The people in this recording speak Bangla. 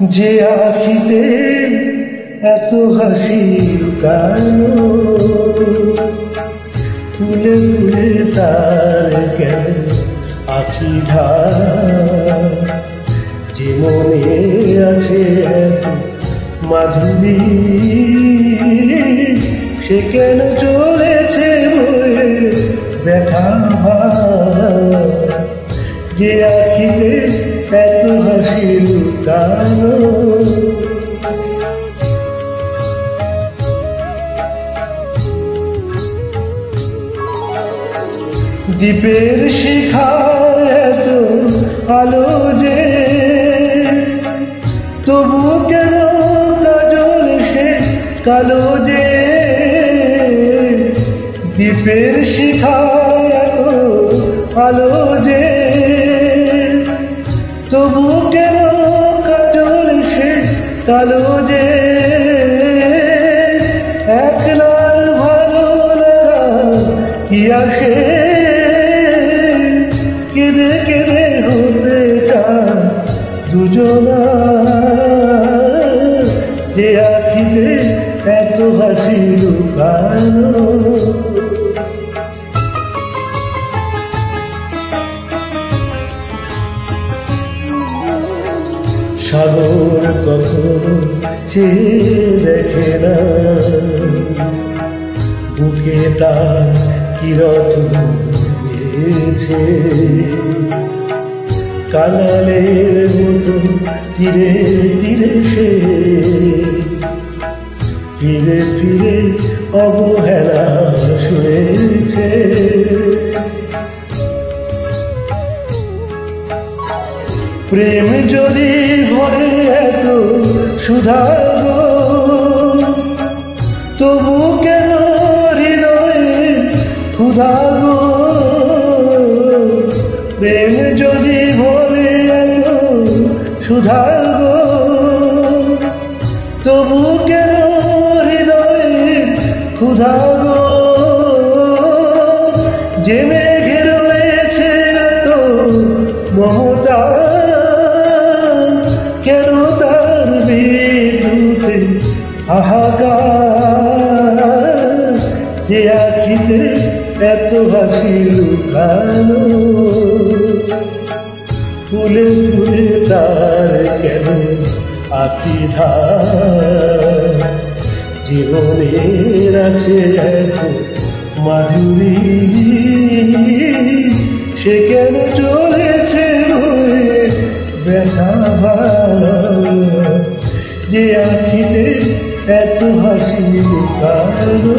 যে আখিতে এত হাসি লুকানো, ফুলে ফুলে তার কেন আখি ঢাকা। যে মনে আছে এত মাধুরী, সে কেন চলেছে বয়ে ব্যথা। যে আখিতে এত হাসি লুকানো, দ্বীপের শিখায় এত আলো যে, তবু কেন কাজল সে কালো যে। দ্বীপের শিখায় এত আলো যে, তবু কেন কাজল সে কালো যে। একলার ভালো লাগা কি আসে, কেঁদে কেঁদে হতে চায় দুজনা। যে আখিতে এত হাসি লুকানো, সাগর কখনো চেয়ে দেখে না, বুকে তার কিরত হয়েছে। কাঙালের মতো তীরে তীরে সে ফিরে ফিরে অবহেলা শুনেছে। প্রেম যদি ভরে এত সুধা গো, তবু কেন হৃদয়ে ক্ষুধা গো। প্রেম যদি ভরে এত সুধা গো, তবু কেন হৃদয়ে ক্ষুধা গো। যে মেঘে রয়েছে এত মমতা, কেন তার বিদ্যুতে হাহাকার। যে আখিতে এত হাসি লুকানো, ফুলে ফুলে তার কেন আখি ধার। জীবনের আছে এত মাধুরী, সে কেন চলেছে বয়ে ব্যথা। যে আখিতে এত হাসি লুকানো।